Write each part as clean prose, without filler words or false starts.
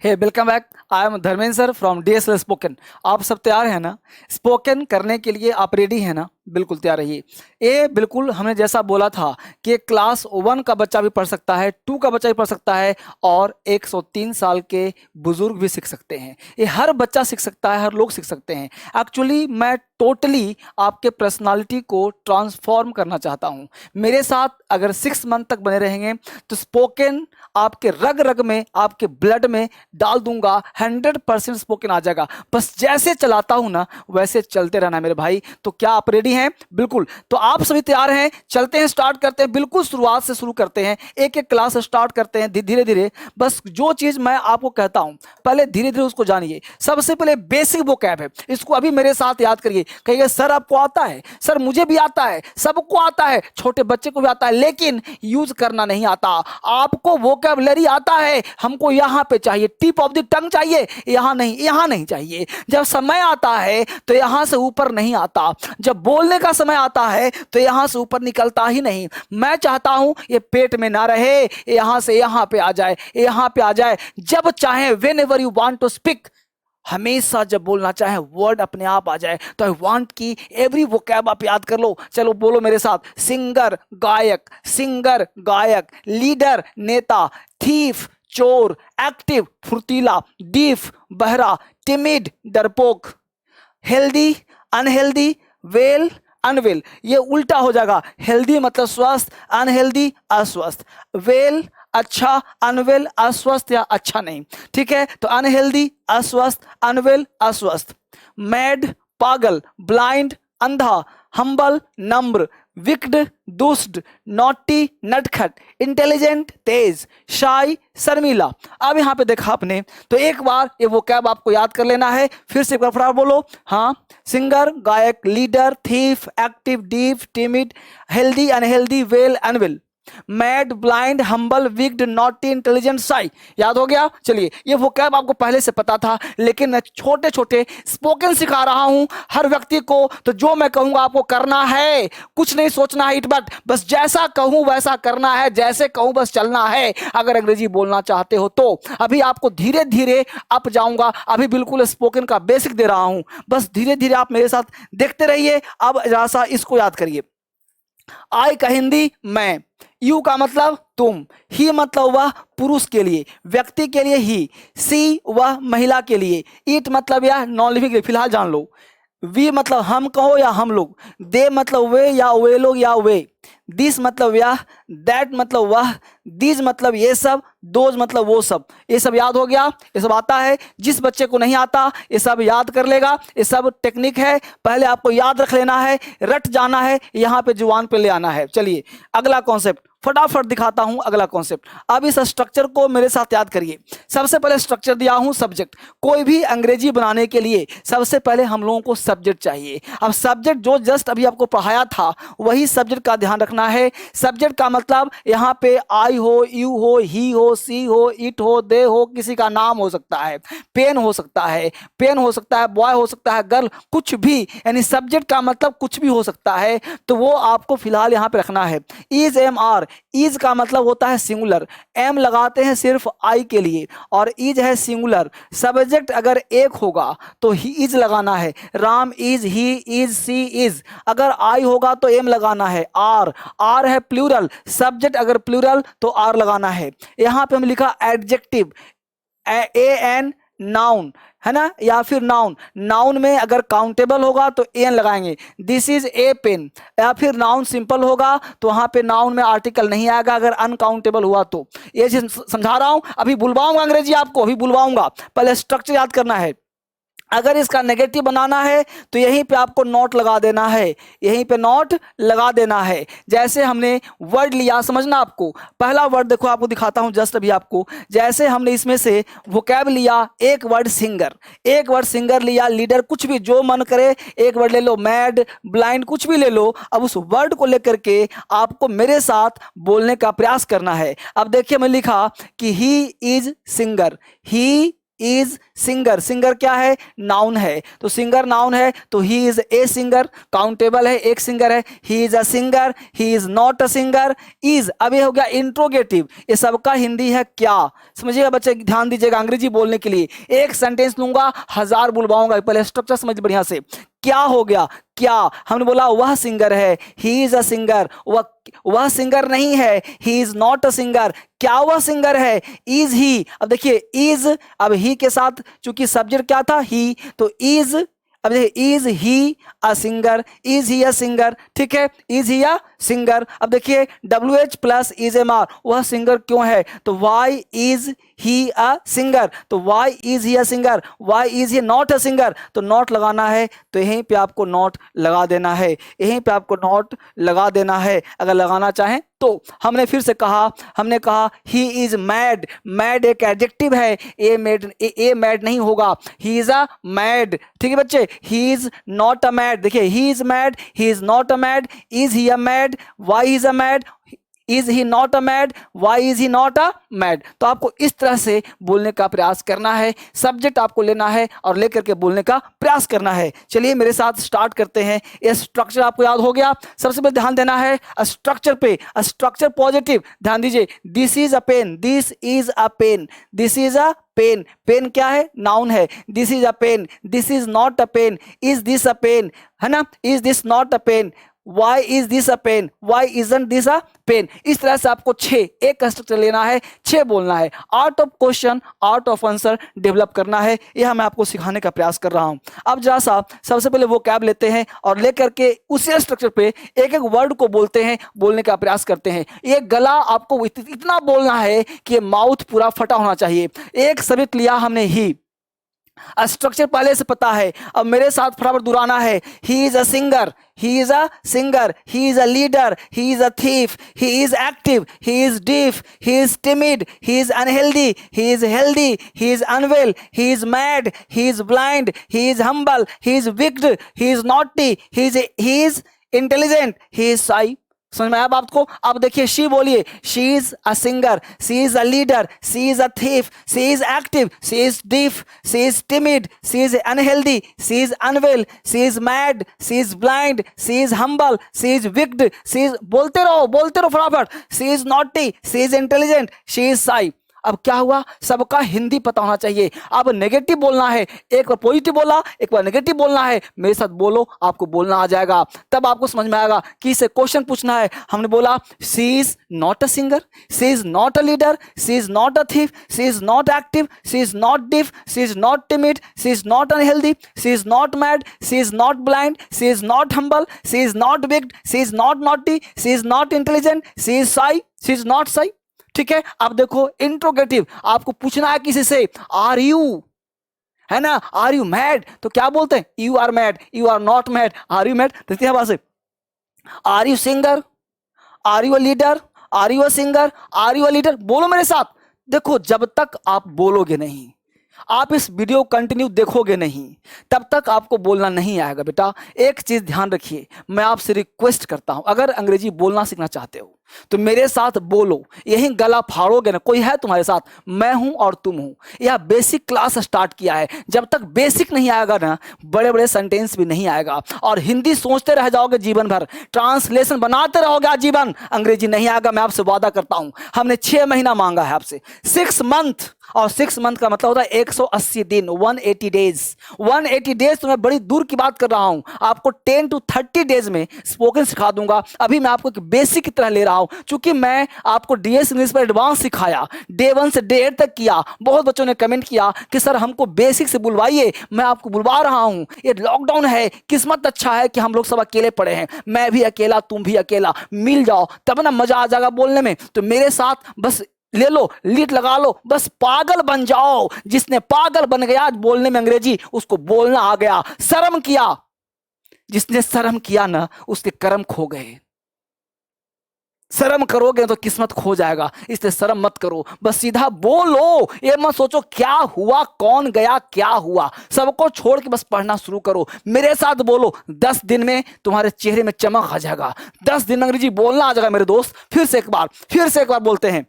Hey welcome back. I am Dharmendra sir from DSL spoken. आप सब तैयार हैं ना? स्पोकन करने के लिए आप रेडी हैं ना? बिल्कुल तैयार रहिए। ये बिल्कुल हमने जैसा बोला था कि क्लास 1 का बच्चा भी पढ़ सकता है, 2 का बच्चा भी पढ़ सकता है और 103 साल के बुजुर्ग भी सीख सकते हैं। ये हर बच्चा सीख सकता है, हर लोग सीख सकते हैं। एक्चुअली मैं टोटली आपके पर्सनालिटी को ट्रांसफॉर्म करना चाहता हूँ। मेरे साथ अगर 6 मंथ तक बने रहेंगे तो स्पोकन आपके रग रग में, आपके ब्लड में डाल दूंगा। 100% स्पोकन आ जाएगा। बस जैसे चलाता हूं ना वैसे चलते रहना मेरे भाई। तो क्या आप रेडी हैं? बिल्कुल। तो आप सभी तैयार हैं? चलते हैं, स्टार्ट करते हैं। बिल्कुल शुरुआत से शुरू करते हैं, एक एक क्लास स्टार्ट करते हैं धीरे धीरे। बस जो चीज मैं आपको कहता हूं पहले धीरे धीरे उसको जानिए। सबसे पहले बेसिक वोकैब है, इसको अभी मेरे साथ याद करिए। कहिए सर आपको आता है? सर मुझे भी आता है, सबको आता है, छोटे बच्चे को भी आता है, लेकिन यूज करना नहीं आता। आपको वोकैबुलरी आता है, हमको यहां पे चाहिए, टिप ऑफ द टंग चाहिए, यहां नहीं, यहां नहीं चाहिए। जब समय आता है तो यहां से ऊपर नहीं आता। जब बोलने का समय आता है तो यहां से ऊपर निकलता ही नहीं। मैं चाहता हूं ये पेट में ना रहे, यहां से यहां पे आ जाए, यहां पे आ जाए। जब चाहे whenever you want to speak, हमेशा जब बोलना चाहे वर्ड अपने आप आ जाए। तो आई वांट की एवरी वोकैब आप याद कर लो। चलो बोलो मेरे साथ। सिंगर गायक, सिंगर गायक, लीडर नेता, थीफ चोर, एक्टिव फुर्तीला, डीफ बहरा, टिमिड डरपोक, हेल्दी अनहेल्दी, वेल अनवेल। ये उल्टा हो जाएगा। हेल्दी मतलब स्वस्थ, अनहेल्दी अस्वस्थ, वेल अच्छा, अनवेल अस्वस्थ या अच्छा नहीं। ठीक है, तो अनहेल्दी अस्वस्थ, अनवेल अस्वस्थ। मैड पागल, ब्लाइंड अंधा, हम्बल नम्र, विक्ड दुष्ट, नॉटी नटखट, इंटेलिजेंट तेज, शाई शर्मीला। अब यहां पे देखा आपने तो एक बार ये वो कैब आपको याद कर लेना है। फिर से एक बार फटाफट बोलो। हाँ, सिंगर गायक, leader, thief, active, deaf, timid, healthy unhealthy, well unwell, mad blind humble wicked naughty intelligent shy. याद हो गया? चलिए, ये वो कैब आपको पहले से पता था, लेकिन मैं छोटे छोटे स्पोकन सिखा रहा हूं हर व्यक्ति को। तो जो मैं कहूंगा आपको करना है, कुछ नहीं सोचना है, इट बट बस जैसा कहूं वैसा करना है, जैसे कहूं बस चलना है। अगर अंग्रेजी बोलना चाहते हो तो अभी आपको धीरे धीरे अप जाऊंगा। अभी बिल्कुल स्पोकन का बेसिक दे रहा हूं, बस धीरे धीरे आप मेरे साथ देखते रहिए। अब जरा सा इसको याद करिए। आई का हिंदी मैं, यू का मतलब तुम, ही मतलब वह पुरुष के लिए, व्यक्ति के लिए ही, सी वह महिला के लिए, इट मतलब यह नॉन लिविंग के लिए, फिलहाल जान लो। वी मतलब हम कहो या हम लोग, दे मतलब वे या वे लोग या वे, दिस मतलब यह, दैट मतलब वह, दीज मतलब ये सब, दोज मतलब वो सब। ये सब याद हो गया? ये सब आता है? जिस बच्चे को नहीं आता ये सब याद कर लेगा। ये सब टेक्निक है, पहले आपको याद रख लेना है, रट जाना है, यहां पे जुबान पे ले आना है। चलिए अगला कॉन्सेप्ट फटाफट दिखाता हूं। अगला कॉन्सेप्ट, अब इस स्ट्रक्चर को मेरे साथ याद करिए। सबसे पहले स्ट्रक्चर दिया हूं सब्जेक्ट। कोई भी अंग्रेजी बनाने के लिए सबसे पहले हम लोगों को सब्जेक्ट चाहिए। अब सब्जेक्ट जो जस्ट अभी आपको पढ़ाया था वही सब्जेक्ट का ध्यान रखना है। सब्जेक्ट का मतलब यहाँ पे आई हो, यू हो, ही हो, सी हो, इट हो, दे हो, किसी का नाम हो सकता है, पेन हो सकता है, पेन हो सकता है, बॉय हो सकता है, गर्ल, कुछ भी। यानी सब्जेक्ट का मतलब कुछ भी हो सकता है, तो वो आपको फिलहाल यहाँ पे रखना है। इज एम आर, इज का मतलब होता है सिंगुलर, एम लगाते हैं सिर्फ आई के लिए, और इज है सिंगुलर। सब्जेक्ट अगर एक होगा तो ही इज लगाना है। Ram is, he is, she is. अगर आई होगा तो एम लगाना है। आर, आर है प्लूरल, सब्जेक्ट अगर प्लूरल तो आर लगाना है। यहां पे हम लिखा एडजेक्टिव, ए एन, नाउन है ना, या फिर नाउन। नाउन में अगर काउंटेबल होगा तो एन लगाएंगे। This is a pen. या फिर नाउन सिंपल होगा तो वहां पे नाउन में आर्टिकल नहीं आएगा अगर अनकाउंटेबल हुआ तो। ये चीज समझा रहा हूं। अभी बुलवाऊंगा अंग्रेजी आपको, अभी बुलवाऊंगा, पहले स्ट्रक्चर याद करना है। अगर इसका नेगेटिव बनाना है तो यहीं पे आपको नोट लगा देना है, यहीं पे नोट लगा देना है। जैसे हमने वर्ड लिया, समझना आपको। पहला वर्ड देखो, आपको दिखाता हूं जस्ट अभी आपको। जैसे हमने इसमें से वोकैब लिया, एक वर्ड सिंगर, एक वर्ड सिंगर लिया, लीडर, कुछ भी जो मन करे एक वर्ड ले लो, मैड ब्लाइंड कुछ भी ले लो। अब उस वर्ड को लेकर के आपको मेरे साथ बोलने का प्रयास करना है। अब देखिए मैं लिखा कि he is singer, he is singer. Singer क्या है? नाउन है। तो सिंगर नाउन है तो he is a singer, countable है, एक सिंगर है। He is a singer, he is not a singer. Is, अब ये हो गया इंट्रोगेटिव, ये सबका हिंदी है क्या। समझिएगा बच्चे, ध्यान दीजिएगा अंग्रेजी बोलने के लिए एक सेंटेंस लूंगा, 1000 बुलवाऊंगा, पहले स्ट्रक्चर समझ बढ़िया से। क्या हो गया? क्या हमने बोला वह सिंगर है, ही इज अ सिंगर। वह सिंगर नहीं है, he is not a singer. क्या वह सिंगर है? इज ही। अब देखिए इज, अब ही के साथ चूंकि सब्जेक्ट क्या था? ही, तो इज, अब देखिए is he a singer, is he a singer, ठीक है, इज ही अ सिंगर। अब देखिए WH plus is am are, वह सिंगर क्यों है? तो why is he a singer, तो why is he a singer, why is he not a singer, तो नॉट लगाना है, तो यहीं पे आपको नॉट लगा देना है, यहीं पे आपको नॉट लगा देना है अगर लगाना चाहें तो। हमने फिर से कहा, हमने कहा ही इज मैड। मैड एक एडजेक्टिव है, ए मैड नहीं होगा, ही इज अ मैड, ठीक है बच्चे। He is not a mad, देखिए he is mad, he is not a mad, is he a mad, why is a mad, is he not a mad, why is he not a mad. तो आपको इस तरह से बोलने का प्रयास करना है, सब्जेक्ट आपको लेना है और लेकर के बोलने का प्रयास करना है। चलिए मेरे साथ स्टार्ट करते हैं। ये स्ट्रक्चर आपको याद हो गया। सबसे पहले ध्यान देना है स्ट्रक्चर पे, स्ट्रक्चर पॉजिटिव, ध्यान दीजिए। This is a pen, this is a pen, this is a pen. Pen क्या है? नाउन है। This is a pen, this is not a pen, is this a pen, है ना, is this not a pen, Why is this a pen? Why isn't this a pen? इस तरह से आपको 6 एक स्ट्रक्चर लेना है, 6 बोलना है। Art of question, art of answer develop करना है, यह मैं आपको सिखाने का प्रयास कर रहा हूं। अब जरा सा सबसे पहले वो कैब लेते हैं और लेकर के उसी स्ट्रक्चर पे एक एक वर्ड को बोलते हैं, बोलने का प्रयास करते हैं। ये गला आपको इतना बोलना है कि माउथ पूरा फटा होना चाहिए। एक सब्जेक्ट लिया हमने ही, स्ट्रक्चर पहले से पता है, अब मेरे साथ फटाफट दुहराना है। He is a singer, he is a singer, he is a leader, he is a thief, he is active, he is deaf, he is timid, he is unhealthy, he is healthy, he is unwell, he is mad, he is blind, he is humble, he is wicked, he is naughty, he is intelligent, he is shy. समझ में आया बात को? अब देखिए she बोलिए। She is a singer, she is a leader, she is a thief, she is active, she is deaf, she is timid, she is unhealthy, she is unwell, she is mad, she is blind, she is humble, she is wicked, she is, बोलते रहो फटाफट। She is naughty, she is intelligent, she is shy. अब क्या हुआ? सबका हिंदी पता होना चाहिए। अब नेगेटिव बोलना है, एक बार पॉजिटिव बोला, एक बार नेगेटिव बोलना है, मेरे साथ बोलो, आपको बोलना आ जाएगा। तब आपको समझ में आएगा कि इसे क्वेश्चन पूछना है। हमने बोला she is not a singer, she is not a leader, she is not a thief, she is not active, she is not diff, she is not timid, she is not unhealthy, she is not mad, she is not blind, she is not humble, she is not wicked, she is not naughty, she is not intelligent, she is Sai, she is not Sai. ठीक है, अब देखो interrogative, आपको पूछना है किसी से, are you, है ना, आर यू मैड, तो क्या बोलते हैं? You are mad, you are not mad, are you mad. देखते हैं बात से, are you singer, are you a leader, are you a singer, are you a leader, बोलो मेरे साथ। देखो जब तक आप बोलोगे नहीं, आप इस वीडियो कंटिन्यू देखोगे नहीं, तब तक आपको बोलना नहीं आएगा बेटा। एक चीज ध्यान रखिए, मैं आपसे रिक्वेस्ट करता हूं, अगर अंग्रेजी बोलना सीखना चाहते हो तो मेरे साथ बोलो। यही गला फाड़ोगे ना, कोई है तुम्हारे साथ, मैं हूं और तुम हूं। यह बेसिक क्लास स्टार्ट किया है, जब तक बेसिक नहीं आएगा ना, बड़े बड़े सेंटेंस भी नहीं आएगा, और हिंदी सोचते रह जाओगे जीवन भर, ट्रांसलेशन बनाते रहोगे आजीवन, अंग्रेजी नहीं आएगा। मैं आपसे वादा करता हूं। हमने 6 महीना मांगा है आपसे, 6 मंथ, और 6 मंथ का मतलब होता है 180 दिन, 180 डेज। 180 डेज तो मैं बड़ी दूर की बात कर रहा हूं, आपको 10 to 30 डेज में स्पोकन सिखा दूंगा। अभी मैं आपको एक बेसिक की तरह ले रहा हूं, क्योंकि मैं आपको डीएस इंग्लिश पर एडवांस सिखाया, डे 1 से डे 8 तक किया। बहुत बच्चों ने कमेंट किया कि सर हमको बेसिक से बुलवाइए, मैं आपको बुलवा रहा हूं। ये लॉकडाउन है, किस्मत अच्छा है कि हम लोग सब अकेले पड़े हैं, मैं भी अकेला, तुम भी अकेला, मिल जाओ तब ना मजा आ जाएगा बोलने में। तो मेरे साथ बस ले लो, लीड लगा लो, बस पागल बन जाओ। जिसने पागल बन गया आज बोलने में अंग्रेजी, उसको बोलना आ गया। शर्म किया, जिसने शर्म किया ना, उसके कर्म खो गए। शर्म करोगे तो किस्मत खो जाएगा, इसलिए शर्म मत करो, बस सीधा बोलो। ये मत सोचो क्या हुआ, कौन गया, क्या हुआ, सबको छोड़ के बस पढ़ना शुरू करो। मेरे साथ बोलो, 10 दिन में तुम्हारे चेहरे में चमक आ जाएगा। 10 दिन अंग्रेजी बोलना आ जाएगा मेरे दोस्त। फिर से एक बार बोलते हैं।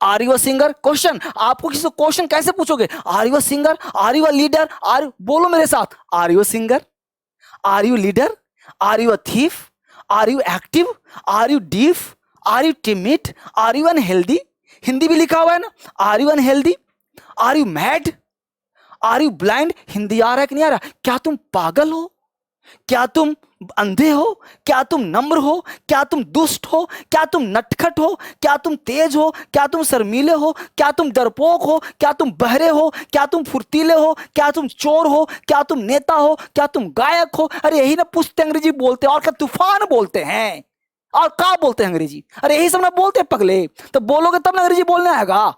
Are you a singer? Question, आपको किसी क्वेश्चन कैसे पूछोगे? Are you a singer, are you a leader, are, बोलो मेरे साथ, are you a singer, are you leader, are you a thief, are you active, are you deaf, are you timid, are you unhealthy? Hindi भी लिखा हुआ है ना, are you unhealthy, are you mad, are you blind? Hindi आ रहा है कि नहीं आ रहा? क्या तुम पागल हो? क्या तुम अंधे हो? क्या तुम नम्र हो? क्या तुम दुष्ट हो? क्या तुम नटखट हो? क्या तुम तेज हो? क्या तुम शर्मीले हो? क्या तुम डरपोक हो? क्या तुम बहरे हो? क्या तुम फुर्तीले हो? क्या तुम चोर हो? क्या तुम नेता हो? क्या तुम गायक हो? अरे यही ना पूछते अंग्रेजी बोलते हैं, और क्या तूफान बोलते हैं, और क्या बोलते हैं अंग्रेजी? अरे यही सब ना बोलते हैं पगले। तो बोलोगे तब ना अंग्रेजी बोलने आएगा।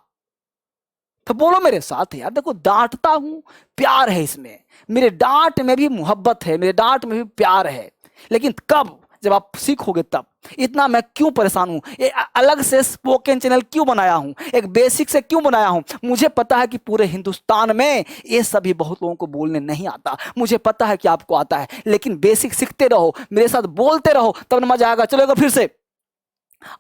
तो बोलो मेरे साथ यार, देखो डांटता हूं, प्यार है इसमें, मेरे डांट में भी मोहब्बत है, मेरे डांट में भी प्यार है। लेकिन कब, जब आप सीखोगे तब। इतना मैं क्यों परेशान हूं, ये अलग से स्पोकन चैनल क्यों बनाया हूं, एक बेसिक से क्यों बनाया हूं? मुझे पता है कि पूरे हिंदुस्तान में ये सभी बहुत लोगों को बोलने नहीं आता, मुझे पता है कि आपको आता है, लेकिन बेसिक सीखते रहो, मेरे साथ बोलते रहो, तब मजा आएगा। चलो फिर से,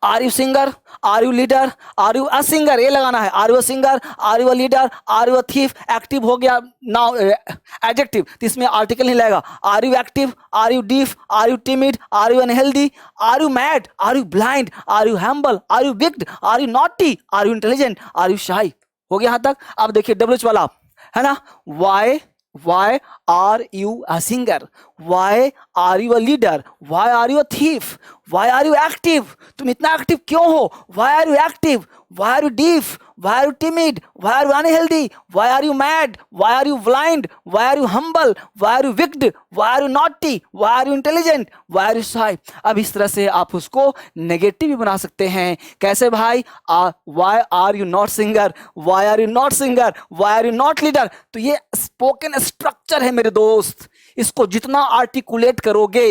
are you singer, are you leader, are you a singer, ये लगाना है, are you a singer, are you a leader, are you a thief, active हो गया नाउ एडजेक्टिव, तो इसमें आर्टिकल नहीं लगेगा। Are you active, are you deaf, are you timid, are you unhealthy, are you mad, are you blind, are you humble, are you wicked, are you naughty, are you intelligent, are you शाई। हो गया यहां तक। अब देखिए WH वाला है ना, why are you a singer, why are you a leader, why are you a thief, why are you active, तुम इतना एक्टिव क्यों हो? why are you active, why are you deaf, why are you timid, why are you unhealthy, why are you mad, why are you blind, why are you humble, why are you wicked, why are you naughty, why are you intelligent, why are you shy। अब इस तरह से आप उसको negative भी बना सकते हैं। कैसे भाई? why are you not singer, why are you not singer, why are you not leader। तो ये स्पोकन स्ट्रक्चर है मेरे दोस्त, इसको जितना आर्टिकुलेट करोगे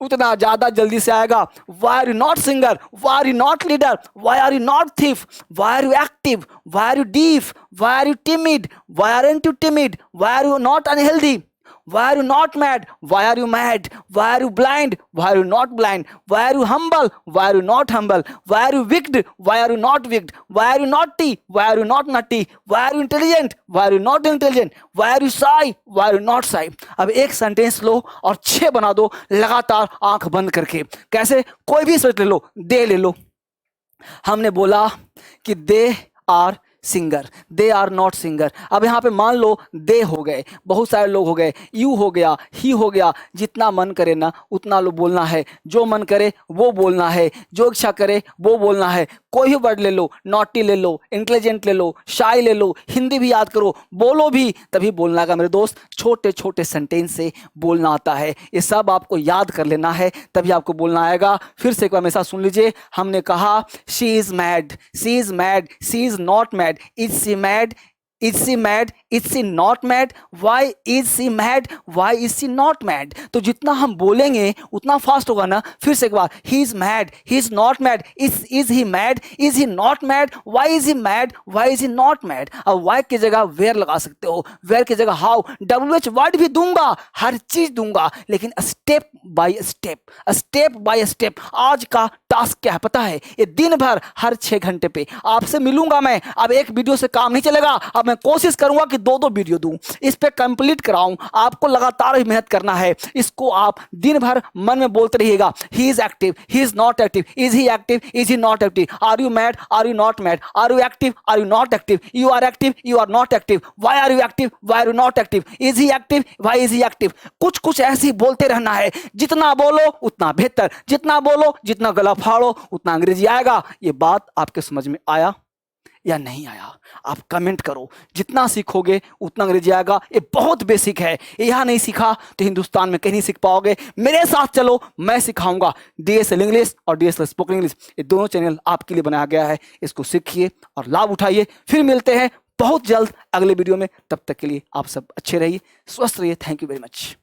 उतना ज्यादा जल्दी से आएगा। Why are you not singer, why are you not leader, why are you not thief, why are you active, why are you deaf, why are you timid, why are you timid, why are you not unhealthy, why are you not mad, why are you mad, why are you blind, why are you not blind, why are you humble, why are you not humble, why are you wicked, why are you not wicked, why are you naughty, why are you not naughty, why are you intelligent, why are you not intelligent, why are you shy, why are you not shy। अब एक sentence लो और 6 बना दो लगातार आंख बंद करके। कैसे? कोई भी सोच ले लो, दे ले लो। हमने बोला कि they are singer, they are not singer. अब यहाँ पे मान लो दे हो गए, बहुत सारे लोग हो गए, यू हो गया, ही हो गया, जितना मन करे ना उतना लो बोलना है, जो मन करे वो बोलना है, जो इच्छा करे वो बोलना है। कोई भी वर्ड ले लो, नॉटी ले लो, इंटेलिजेंट ले लो, शाई ले लो, हिंदी भी याद करो, बोलो भी, तभी बोलना का मेरे दोस्त। छोटे छोटे सेंटेंस से बोलना आता है, ये सब आपको याद कर लेना है, तभी आपको बोलना आएगा। फिर से एक बार मेरे साथ सुन लीजिए। हमने कहा she is mad, she is mad, she is not mad, is she mad, is she mad, is she not mad, why is she mad, why is she not mad। तो जितना हम बोलेंगे उतना फास्ट होगा ना। फिर से एक बार, he is mad, he is not mad, is he mad, is he not mad, why is he mad, why is he not mad। अब why की जगह where लगा सकते हो, where की जगह how, WH वर्ड भी दूंगा, हर चीज दूंगा, लेकिन step by step, step by step. आज का टास्क क्या है पता है? ये दिन भर हर 6 घंटे पे आपसे मिलूंगा मैं। अब एक वीडियो से काम नहीं चलेगा, अब मैं कोशिश करूंगा कि 2-2 वीडियो दूं, इस पे कंप्लीट कराऊं। आपको लगातार ही मेहनत करना है, इसको आप दिन भर मन में बोलते रहिएगा। He is active, he is not active, is he active, is he not active, are you mad, are you not mad, are you active, are you not active, you are active, you are not active, why are you active, why are you not active, is he active, why is he active. कुछ कुछ ऐसे ही बोलते रहना है। जितना बोलो उतना बेहतर, जितना बोलो, जितना गला फाड़ो उतना अंग्रेजी आएगा। ये बात आपके समझ में आया या नहीं आया? आप कमेंट करो। जितना सीखोगे उतना अंग्रेजी आएगा। ये बहुत बेसिक है, यहाँ नहीं सीखा तो हिंदुस्तान में कहीं नहीं सीख पाओगे। मेरे साथ चलो, मैं सिखाऊंगा। DSL इंग्लिश और DSL स्पोकन इंग्लिश, ये दोनों चैनल आपके लिए बनाया गया है। इसको सीखिए और लाभ उठाइए। फिर मिलते हैं बहुत जल्द अगले वीडियो में। तब तक के लिए आप सब अच्छे रहिए, स्वस्थ रहिए। Thank you very much.